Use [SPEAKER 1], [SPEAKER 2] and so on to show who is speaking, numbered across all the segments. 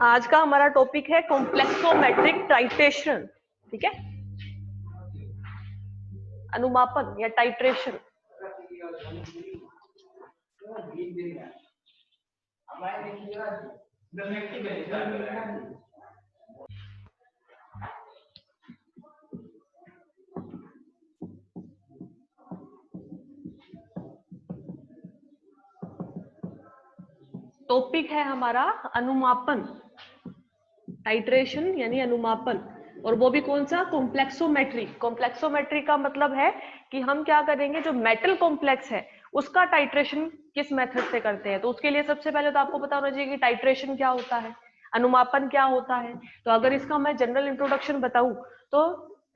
[SPEAKER 1] आज का हमारा टॉपिक है कॉम्प्लेक्सोमेट्रिक टाइट्रेशन। ठीक है, अनुमापन या टाइट्रेशन। टॉपिक है हमारा अनुमापन, टाइट्रेशन यानी अनुमापन, और वो भी कौन सा, कॉम्प्लेक्सोमेट्री। कॉम्प्लेक्सोमेट्री का मतलब है कि हम क्या करेंगे, जो मेटल कॉम्प्लेक्स है उसका टाइट्रेशन किस मेथड से करते हैं। तो उसके लिए सबसे पहले तो आपको पता होना चाहिए कि टाइट्रेशन क्या होता है, अनुमापन क्या होता है। तो अगर इसका मैं जनरल इंट्रोडक्शन बताऊं तो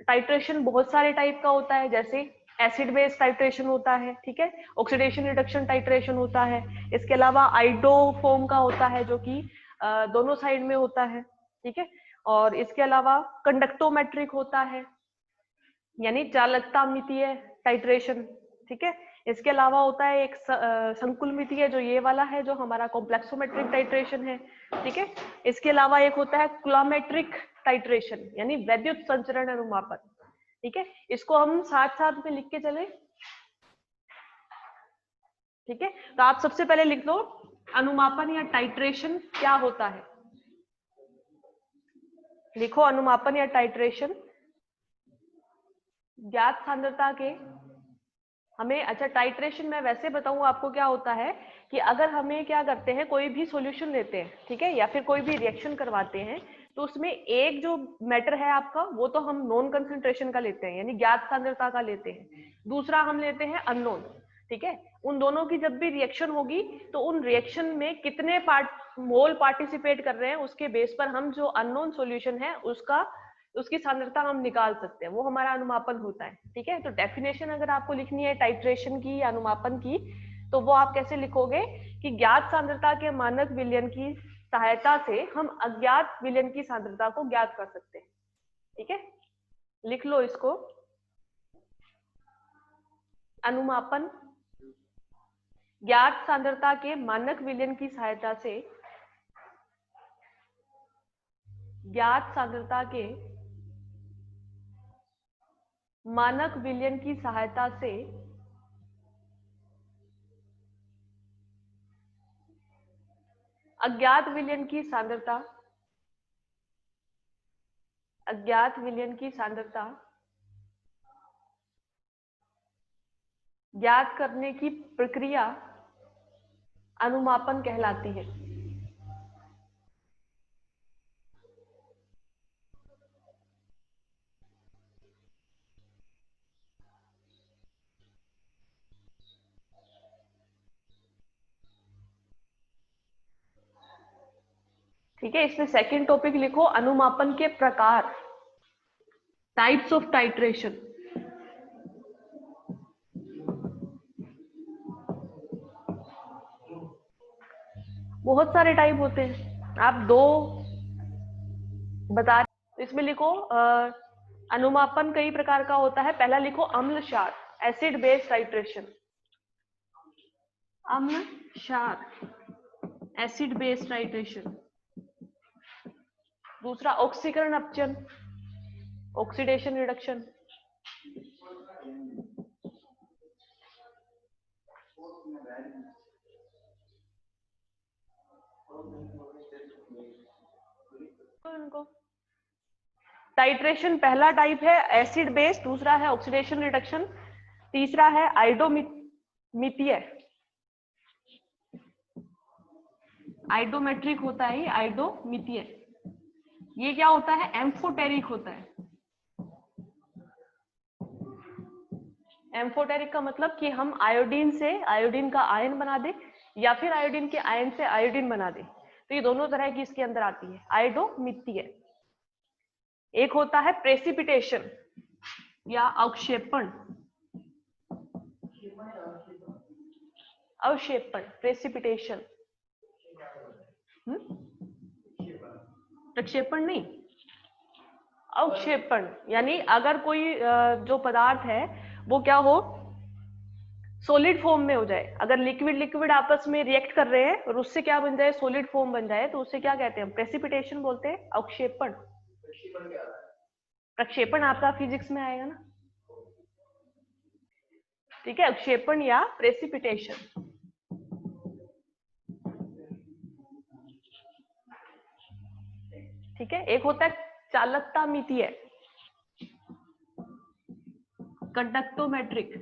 [SPEAKER 1] टाइट्रेशन बहुत सारे टाइप का होता है, जैसे एसिड बेस टाइट्रेशन होता है, ठीक है, ऑक्सीडेशन रिडक्शन टाइट्रेशन होता है, इसके अलावा आइडोफोम का होता है जो कि दोनों साइड में होता है, ठीक है, और इसके अलावा कंडक्टोमेट्रिक होता है यानी चालकता मितीय टाइट्रेशन, ठीक है। इसके अलावा होता है एक संकुल मितीय, जो ये वाला है जो हमारा कॉम्प्लेक्सोमेट्रिक टाइट्रेशन है, ठीक है। इसके अलावा एक होता है कुलामेट्रिक टाइट्रेशन यानी वैद्युत संचरण अनुमापन, ठीक है। इसको हम साथ साथ में लिख के चले, ठीक है। तो आप सबसे पहले लिख लो अनुमापन या टाइट्रेशन क्या होता है। लिखो अनुमापन या टाइट्रेशन, ज्ञात सांद्रता के हमें, अच्छा टाइट्रेशन मैं वैसे बताऊं आपको क्या होता है कि अगर हमें क्या करते हैं, कोई भी सॉल्यूशन लेते हैं, ठीक है, या फिर कोई भी रिएक्शन करवाते हैं, तो उसमें एक जो मैटर है आपका वो तो हम नॉन कंसंट्रेशन का लेते हैं यानी ज्ञात सांद्रता का लेते हैं, दूसरा हम लेते हैं अननोन, ठीक है। उन दोनों की जब भी रिएक्शन होगी तो उन रिएक्शन में कितने मोल पार्टिसिपेट कर रहे हैं उसके बेस पर हम जो अननोन सॉल्यूशन है उसकी सांद्रता हम निकाल सकते हैं, वो हमारा अनुमापन होता है, ठीक है। तो डेफिनेशन अगर आपको लिखनी है टाइट्रेशन की या अनुमापन की, तो वो आप कैसे लिखोगे कि ज्ञात सांद्रता के मानक विलयन की सहायता से हम अज्ञात विलयन की सांद्रता को ज्ञात कर सकते हैं, ठीक है। लिख लो इसको, अनुमापन ज्ञात सांद्रता के मानक विलयन की सहायता से, ज्ञात सांद्रता के मानक विलयन की सहायता से अज्ञात विलयन की सांद्रता, अज्ञात विलयन की सांद्रता ज्ञात करने की प्रक्रिया अनुमापन कहलाती है। ठीक है, इसमें सेकंड टॉपिक लिखो अनुमापन के प्रकार, टाइप्स ऑफ टाइट्रेशन। बहुत सारे टाइप होते हैं, आप दो बता, इसमें लिखो अनुमापन कई प्रकार का होता है। पहला लिखो अम्ल क्षार, एसिड बेस टाइट्रेशन, अम्ल क्षार एसिड बेस टाइट्रेशन। दूसरा ऑक्सीकरण अपचन, ऑक्सीडेशन रिडक्शन। इनको टाइट्रेशन पहला टाइप है एसिड बेस, दूसरा है ऑक्सीडेशन रिडक्शन, तीसरा है आइडोमितीय, आइडोमेट्रिक होता है, आइडोमितीय। ये क्या होता है, एम्फोटेरिक होता है। एम्फोटेरिक का मतलब कि हम आयोडीन से आयोडीन का आयन बना दे या फिर आयोडीन के आयन से आयोडीन बना दे, तो ये दोनों तरह की इसके अंदर आती है, आइडोमितीय। एक होता है प्रेसिपिटेशन या अवक्षेपण, अवक्षेपण प्रेसिपिटेशन, प्रक्षेपण नहीं, अवक्षेपण यानी अगर कोई जो पदार्थ है वो क्या हो, सॉलिड फॉर्म में हो जाए, अगर लिक्विड लिक्विड आपस में रिएक्ट कर रहे हैं और उससे क्या बन जाए, सॉलिड फॉर्म बन जाए, तो उससे क्या कहते हैं, प्रेसिपिटेशन बोलते हैं, अवक्षेपण। प्रक्षेपण आपका फिजिक्स में आएगा ना, ठीक है, अवक्षेपण या प्रेसिपिटेशन। ठीक है, एक होता है चालकता मितीय, कंडक्टोमेट्रिक,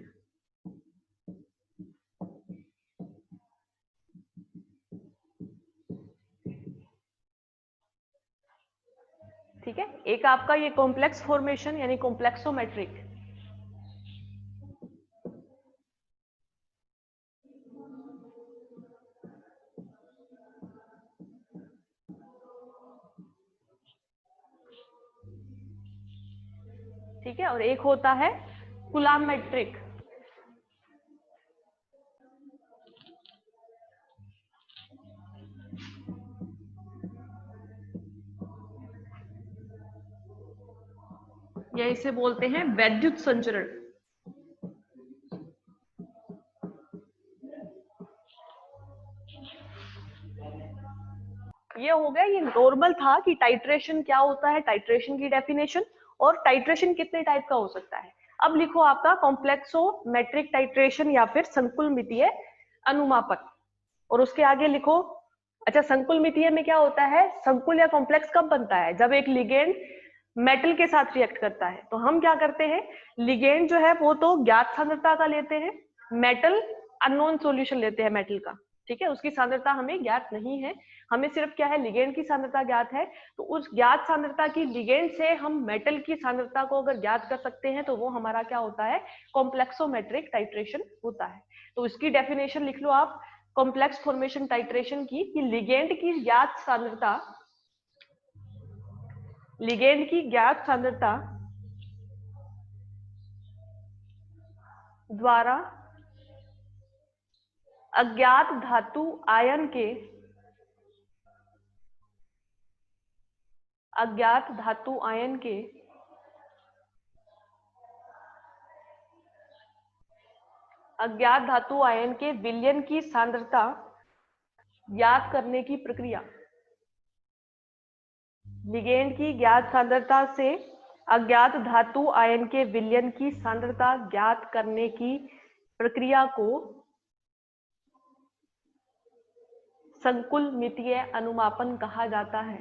[SPEAKER 1] ठीक है, एक आपका ये कॉम्प्लेक्स फॉर्मेशन यानी कॉम्प्लेक्सोमेट्रिक। ठीक है, और एक होता है कूलामेट्रिक। या इसे बोलते हैं वैद्युत संचरण। ये हो गया, ये नॉर्मल था कि टाइट्रेशन क्या होता है, टाइट्रेशन की डेफिनेशन, और टाइट्रेशन कितने टाइप का हो सकता है। अब लिखो आपका कॉम्प्लेक्सोमेट्रिक टाइट्रेशन या फिर संकुल मितीय अनुमापन, और उसके आगे लिखो, अच्छा संकुल मितीय में क्या होता है, संकुल या कॉम्प्लेक्स कब बनता है, जब एक लिगेंड मेटल के साथ रिएक्ट करता है। तो हम क्या करते हैं, लिगेंड जो है वो तो ज्ञात सांद्रता का लेते हैं, मेटल अननोन सॉल्यूशन लेते हैं मेटल का, ठीक है, उसकी सांद्रता हमें ज्ञात नहीं है, हमें सिर्फ क्या है, लिगेंड की सांद्रता ज्ञात है। तो उस ज्ञात सांद्रता की लिगेंड से हम मेटल की सांद्रता को अगर ज्ञात कर सकते हैं तो वो हमारा क्या होता है, कॉम्प्लेक्सोमेट्रिक टाइट्रेशन होता है। तो इसकी डेफिनेशन लिख लो आप, कॉम्प्लेक्स फॉर्मेशन टाइट्रेशन की, कि लिगेंड की ज्ञात सांद्रता, लिगेंड की ज्ञात सांद्रता द्वारा अज्ञात धातु आयन के, अज्ञात धातु आयन के अज्ञात धातु आयन के विलयन की सांद्रता ज्ञात करने की प्रक्रिया। लिगेंड की ज्ञात सांद्रता से अज्ञात धातु आयन के विलयन की सांद्रता ज्ञात करने की प्रक्रिया को संकुल मितीय अनुमापन कहा जाता है।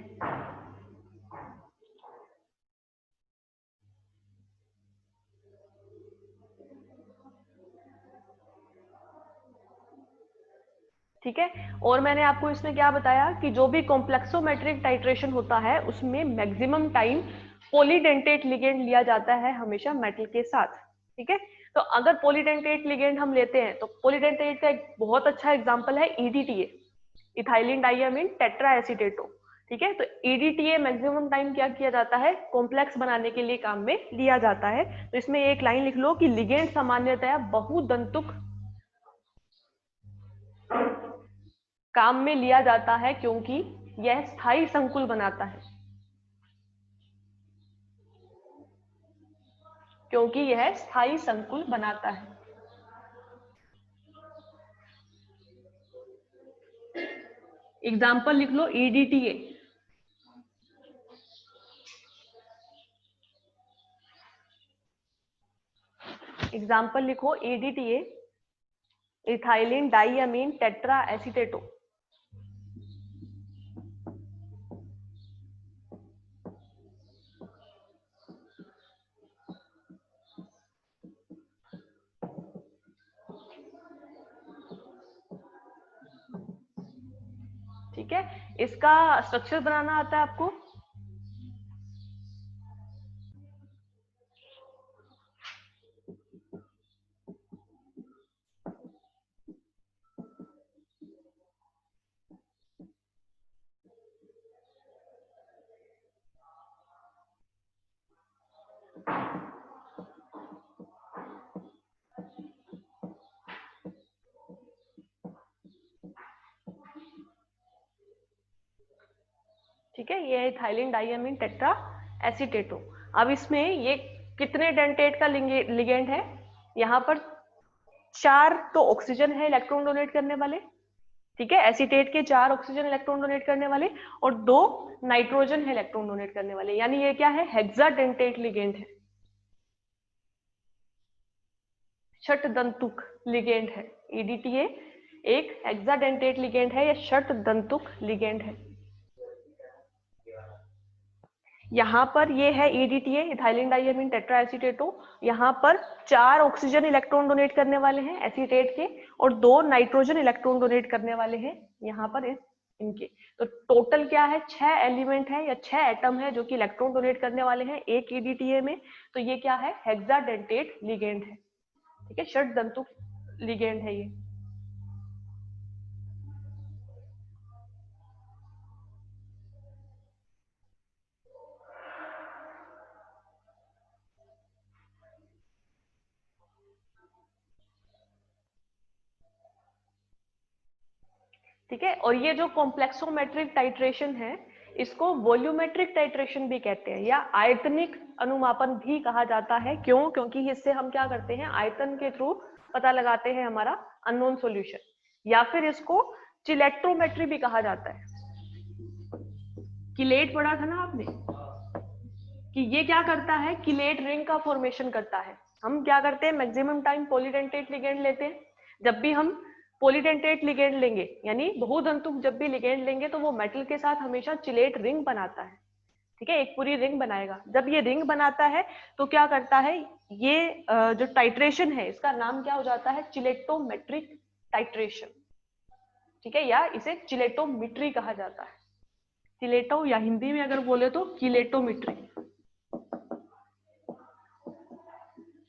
[SPEAKER 1] ठीक है, और मैंने आपको इसमें क्या बताया कि जो भी कॉम्प्लेक्सोमेट्रिक टाइट्रेशन होता है उसमें मैक्सिमम टाइम पॉलीडेंटेट लिगेंड लिया जाता है हमेशा मेटल के साथ। ठीक है, तो अगर पॉलीडेंटेट लिगेंड हम लेते हैं तो पॉलीडेंटेट का एक बहुत अच्छा एग्जांपल है ईडीटीए, इथाइलिन डाइअमीन टेट्रा एसीटेटो। ठीक है, तो ईडीटीए मैक्सिमम टाइम क्या किया जाता है, कॉम्प्लेक्स बनाने के लिए काम में लिया जाता है। तो इसमें एक लाइन लिख लो कि लिगेंड सामान्यतया बहुदंतुक काम में लिया जाता है क्योंकि यह स्थायी संकुल बनाता है, क्योंकि यह स्थायी संकुल बनाता है। एग्जाम्पल लिख लो ईडीटीए, एग्जाम्पल लिखो ईडीटीए, इथाइलिन डाइअमीन टेट्रा एसीटेटो। ठीक है, इसका स्ट्रक्चर बनाना आता है आपको, ठीक है, ये है इथाइलिन डाइअमीन टेट्रा एसीटेटो। अब इसमें ये कितने डेंटेट का लिगेंड है, यहाँ पर 4 तो ऑक्सीजन है इलेक्ट्रॉन डोनेट करने वाले, ठीक है, एसीटेट के 4 ऑक्सीजन इलेक्ट्रॉन डोनेट करने वाले और 2 नाइट्रोजन है इलेक्ट्रॉन डोनेट करने वाले, यानी ये क्या है, हेक्साडेंटेट लिगेंड है, षटदंतुक लिगेंड है। EDTA एक हेक्साडेंटेट लिगेंड है या षटदंतुक लिगेंड है। यहाँ पर ये है EDTA इथाइलिन डाइअमीन टेट्राएसीटेटो, यहाँ पर 4 ऑक्सीजन इलेक्ट्रॉन डोनेट करने वाले हैं एसीटेट के और 2 नाइट्रोजन इलेक्ट्रॉन डोनेट करने वाले हैं यहाँ पर इनके। तो टोटल क्या है, 6 एलिमेंट है या 6 एटम है जो कि इलेक्ट्रॉन डोनेट करने वाले हैं एक EDTA में। तो ये क्या है, हेक्साडेंटेट लिगेंड है, ठीक है, षटदंतुक लिगेंड है ये। ठीक है, और ये जो कॉम्प्लेक्सोमेट्रिक टाइट्रेशन है इसको वॉल्यूमेट्रिक टाइट्रेशन भी कहते हैं या आयतनिक अनुमापन भी कहा जाता है। क्यों? क्योंकि इससे हम क्या करते हैं, आयतन के थ्रू पता लगाते हैं हमारा अननोन सॉल्यूशन, या फिर इसको चिलेट्रोमेट्री भी कहा जाता है। किलेट पढ़ा था ना आपने कि ये क्या करता है, किलेट रिंग का फॉर्मेशन करता है। हम क्या करते हैं, मैक्सिमम टाइम पॉलीडेंटेट लिगेंड लेते हैं। जब भी हम पॉलीडेंटेट लिगेंड लेंगे यानी बहुदंतुक जब भी लिगेंड लेंगे तो वो मेटल के साथ हमेशा चिलेट रिंग बनाता है, ठीक है, एक पूरी रिंग बनाएगा। जब ये रिंग बनाता है तो क्या करता है, ये जो टाइट्रेशन है इसका नाम क्या हो जाता है, चिलेटोमेट्रिक टाइट्रेशन, ठीक है, या इसे चिलेटोमेट्री कहा जाता है। चिलेटो या हिंदी में अगर बोले तो किलेटोमेट्री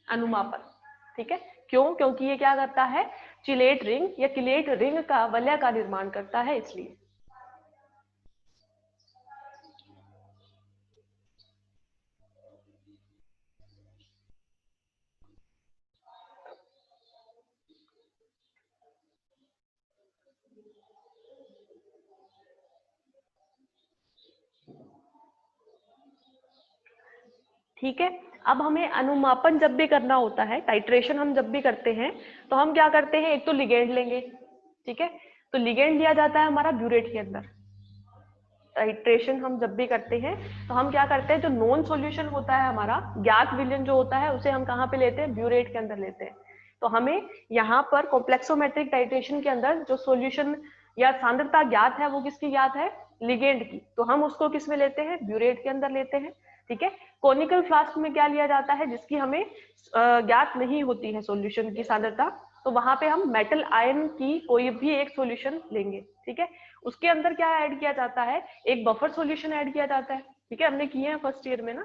[SPEAKER 1] अनुमापन, ठीक है। क्यों? क्योंकि ये क्या करता है, चिलेट रिंग या किलेट रिंग का वलय का निर्माण करता है, इसलिए। ठीक है, अब हमें अनुमापन जब भी करना होता है, टाइट्रेशन हम जब भी करते हैं तो हम क्या करते हैं, एक तो लिगेंड लेंगे, ठीक है, तो लिगेंड लिया जाता है हमारा ब्यूरेट के अंदर। टाइट्रेशन हम जब भी करते हैं तो हम क्या करते हैं, जो नॉन सॉल्यूशन होता है हमारा ज्ञात विलयन जो होता है उसे हम कहाँ पे लेते हैं, ब्यूरेट के अंदर लेते हैं। तो हमें यहाँ पर कॉम्प्लेक्सोमेट्रिक टाइट्रेशन के अंदर जो सॉल्यूशन या सांद्रता ज्ञात है वो किसकी ज्ञात है, लिगेंड की, तो हम उसको किस में लेते हैं, ब्यूरेट के अंदर लेते हैं, ठीक है। कोनिकल फ्लास्क में क्या लिया जाता है, जिसकी हमें ज्ञात नहीं होती है सॉल्यूशन की सांद्रता, तो वहां पे हम मेटल आयन की कोई भी एक सॉल्यूशन लेंगे, ठीक है। उसके अंदर क्या ऐड किया जाता है, एक बफर सॉल्यूशन ऐड किया जाता है, ठीक है, हमने किए हैं फर्स्ट ईयर में ना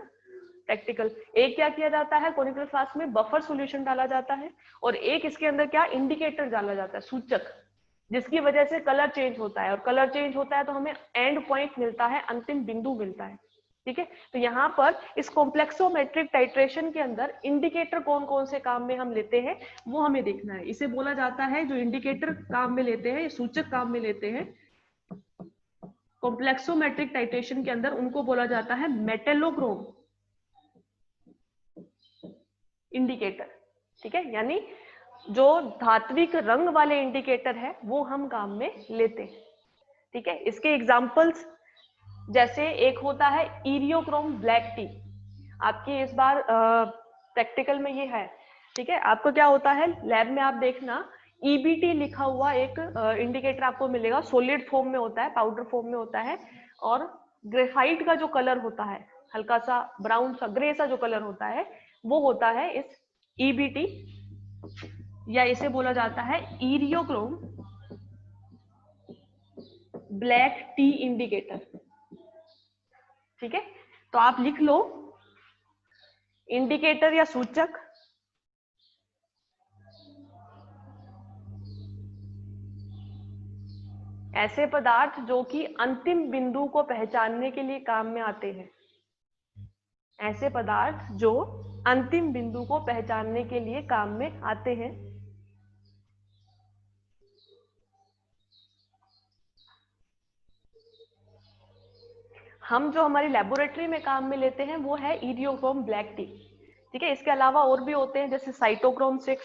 [SPEAKER 1] प्रैक्टिकल। एक क्या किया जाता है, कोनिकल फ्लास्क में बफर सॉल्यूशन डाला जाता है और एक इसके अंदर क्या इंडिकेटर डाला जाता है, सूचक, जिसकी वजह से कलर चेंज होता है, और कलर चेंज होता है तो हमें एंड पॉइंट मिलता है, अंतिम बिंदु मिलता है, ठीक है। तो यहाँ पर इस कॉम्प्लेक्सोमेट्रिक टाइट्रेशन के अंदर इंडिकेटर कौन कौन से काम में हम लेते हैं वो हमें देखना है। इसे बोला जाता है, जो इंडिकेटर काम में लेते हैं, सूचक काम में लेते हैं कॉम्प्लेक्सोमेट्रिक टाइट्रेशन के अंदर, उनको बोला जाता है मेटेलोक्रोम इंडिकेटर, ठीक है, यानी जो धात्विक रंग वाले इंडिकेटर है वो हम काम में लेते हैं, ठीक है। इसके एग्जांपल्स जैसे एक होता है इरियोक्रोम ब्लैक टी, आपकी इस बार प्रैक्टिकल में ये है, ठीक है। आपको क्या होता है, लैब में आप देखना EBT लिखा हुआ एक इंडिकेटर आपको मिलेगा, सॉलिड फॉर्म में होता है, पाउडर फॉर्म में होता है, और ग्रेफाइट का जो कलर होता है, हल्का सा ब्राउन सा ग्रे सा जो कलर होता है, वो होता है इस EBT, या इसे बोला जाता है इरियोक्रोम ब्लैक टी इंडिकेटर, ठीक है। तो आप लिख लो इंडिकेटर या सूचक ऐसे पदार्थ जो कि अंतिम बिंदु को पहचानने के लिए काम में आते हैं, ऐसे पदार्थ जो अंतिम बिंदु को पहचानने के लिए काम में आते हैं। हम जो हमारी लेबोरेटरी में काम में लेते हैं वो है इरियोक्रोम ब्लैक टी, ठीक है। इसके अलावा और भी होते हैं जैसे साइटोक्रोम 6,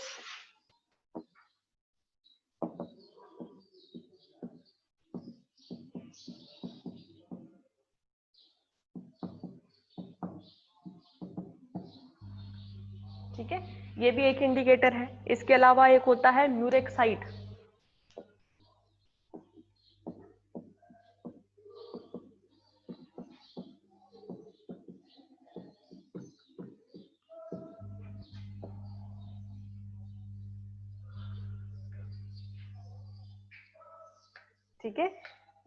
[SPEAKER 1] ठीक है, ये भी एक इंडिकेटर है। इसके अलावा एक होता है म्यूरेक्साइड। ठीक है,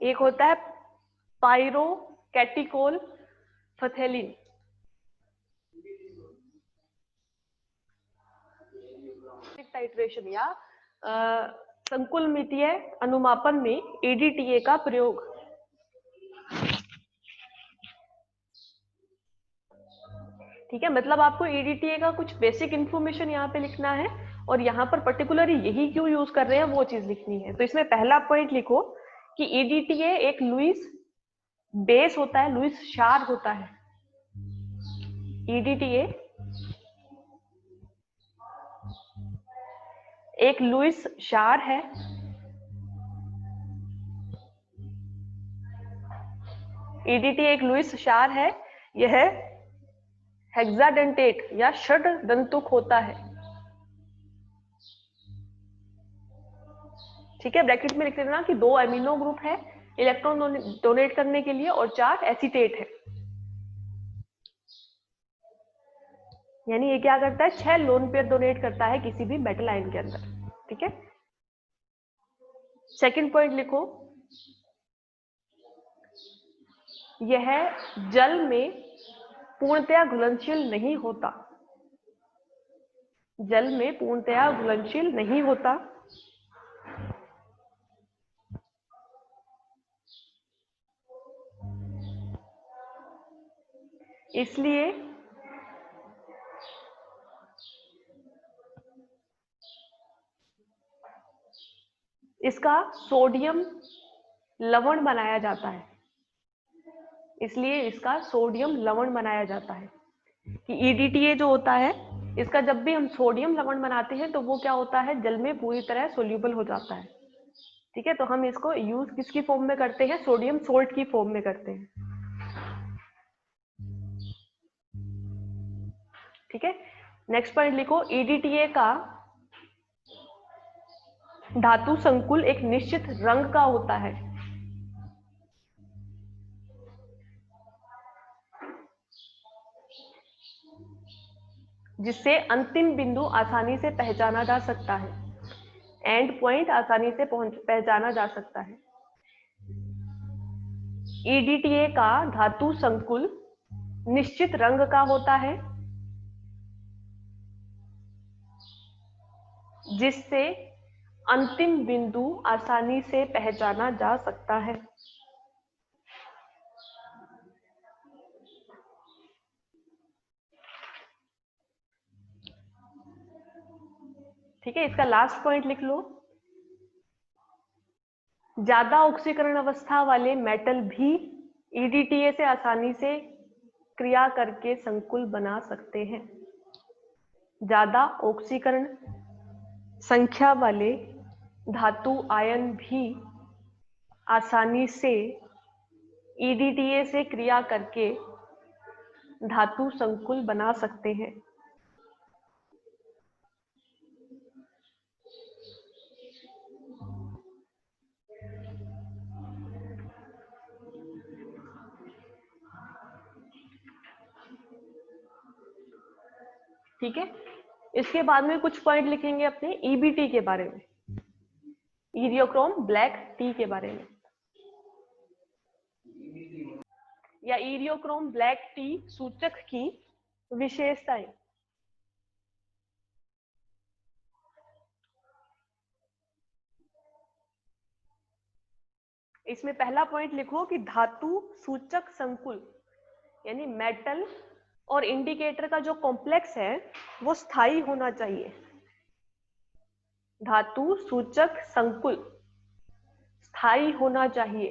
[SPEAKER 1] एक होता है पायरोकैटिकोल फथेलिन। टाइट्रेशन या संकुलमितीय अनुमापन में एडीटीए का प्रयोग। ठीक है, मतलब आपको एडीटीए का कुछ बेसिक इंफॉर्मेशन यहाँ पे लिखना है और यहाँ पर पर्टिकुलरली यही क्यों यूज कर रहे हैं वो चीज लिखनी है। तो इसमें पहला पॉइंट लिखो कि एडीटीए एक लुईस बेस होता है, लुईस क्षार होता है। एडीटीए एक लुईस क्षार है। एडीटीए एक लुईस क्षार है। यह हेक्साडेंटेट या षड दंतुक होता है। ठीक है, ब्रैकेट में लिख देना कि 2 एमिनो ग्रुप है इलेक्ट्रॉन डोनेट करने के लिए और 4 एसीटेट है। यानी ये क्या करता है, 6 लोन पेयर डोनेट करता है किसी भी मेटल आयन के अंदर। ठीक है, सेकंड पॉइंट लिखो, यह जल में पूर्णतया घुलनशील नहीं होता। जल में पूर्णतया घुलनशील नहीं होता। इसलिए इसका सोडियम लवण बनाया जाता है। इसलिए इसका सोडियम लवण बनाया जाता है कि ईडीटीए जो होता है इसका जब भी हम सोडियम लवण बनाते हैं तो वो क्या होता है, जल में पूरी तरह सोल्यूबल हो जाता है। ठीक है, तो हम इसको यूज किसकी फॉर्म में करते हैं, सोडियम सोल्ट की फॉर्म में करते हैं। ठीक है, नेक्स्ट पॉइंट लिखो, ईडीटीए का धातु संकुल एक निश्चित रंग का होता है। जिससे अंतिम बिंदु आसानी से पहचाना जा सकता है, एंड पॉइंट आसानी से पहचाना जा सकता है। ईडीटीए का धातु संकुल निश्चित रंग का होता है जिससे अंतिम बिंदु आसानी से पहचाना जा सकता है। ठीक है, इसका लास्ट पॉइंट लिख लो, ज्यादा ऑक्सीकरण अवस्था वाले मेटल भी ईडीटीए से आसानी से क्रिया करके संकुल बना सकते हैं। ज्यादा ऑक्सीकरण संख्या वाले धातु आयन भी आसानी से ईडीटीए से क्रिया करके धातु संकुल बना सकते हैं। ठीक है, इसके बाद में कुछ पॉइंट लिखेंगे अपने ईबीटी के बारे में, इरियोक्रोम ब्लैक टी के बारे में, या इरियोक्रोम ब्लैक टी सूचक की विशेषताएं। इसमें पहला पॉइंट लिखो कि धातु सूचक संकुल यानी मेटल और इंडिकेटर का जो कॉम्प्लेक्स है वो स्थायी होना चाहिए। धातु सूचक संकुल स्थायी होना चाहिए,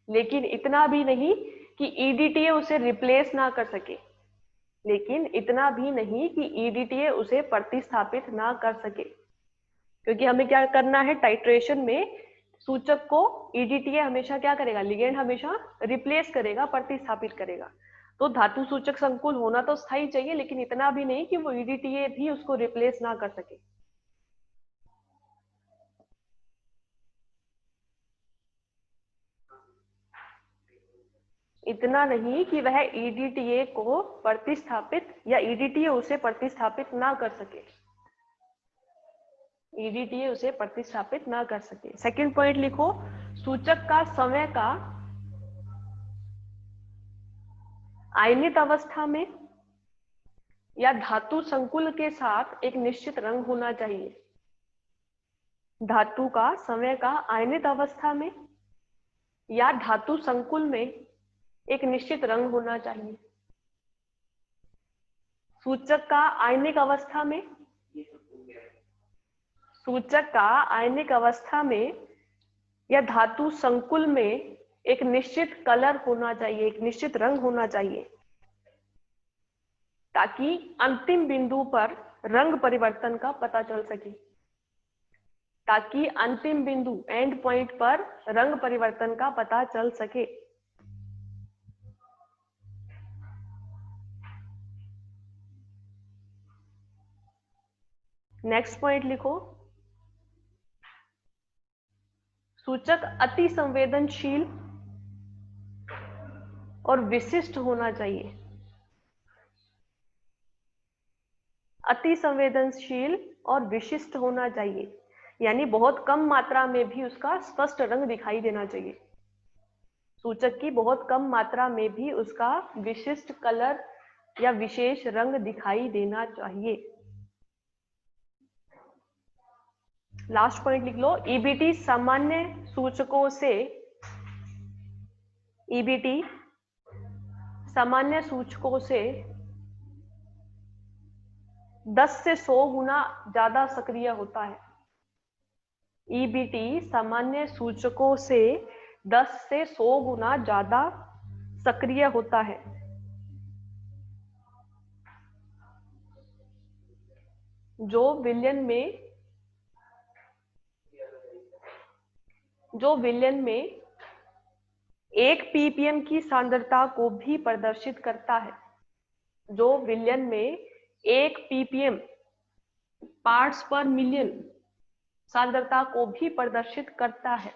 [SPEAKER 1] लेकिन इतना भी नहीं कि ईडीटीए उसे रिप्लेस ना कर सके, लेकिन इतना भी नहीं कि ईडीटीए उसे प्रतिस्थापित ना कर सके, क्योंकि हमें क्या करना है, टाइट्रेशन में सूचक को ईडीटीए हमेशा क्या करेगा, लिगेंड हमेशा रिप्लेस करेगा, प्रतिस्थापित करेगा। तो धातु सूचक संकुल होना तो स्थायी चाहिए, लेकिन इतना भी नहीं कि वो EDTA भी उसको रिप्लेस ना कर सके। इतना नहीं कि वह EDTA को प्रतिस्थापित या EDTA उसे प्रतिस्थापित ना कर सके, EDTA उसे प्रतिस्थापित ना कर सके। सेकंड पॉइंट लिखो, सूचक का समय का आयनित अवस्था में या धातु संकुल के साथ एक निश्चित रंग होना चाहिए। धातु का समय का आयनित अवस्था में या धातु संकुल में एक निश्चित रंग होना चाहिए। सूचक का आयनिक अवस्था में, सूचक का आयनिक अवस्था में या धातु संकुल में एक निश्चित कलर होना चाहिए, एक निश्चित रंग होना चाहिए, ताकि अंतिम बिंदु पर रंग परिवर्तन का पता चल सके, ताकि अंतिम बिंदु एंड पॉइंट पर रंग परिवर्तन का पता चल सके। नेक्स्ट पॉइंट लिखो, सूचक अति संवेदनशील और विशिष्ट होना चाहिए। अति संवेदनशील और विशिष्ट होना चाहिए, यानी बहुत कम मात्रा में भी उसका स्पष्ट रंग दिखाई देना चाहिए। सूचक की बहुत कम मात्रा में भी उसका विशिष्ट कलर या विशेष रंग दिखाई देना चाहिए। लास्ट पॉइंट लिख लो, EBT सामान्य सूचकों से, EBT सामान्य सूचकों से 10 से 100 गुना ज्यादा सक्रिय होता है। EBT सामान्य सूचकों से 10 से 100 गुना ज्यादा सक्रिय होता है। जो विलयन में 1 ppm की सांद्रता को भी प्रदर्शित करता है। जो विलयन में 1 ppm पार्ट्स पर मिलियन सांद्रता को भी प्रदर्शित करता है।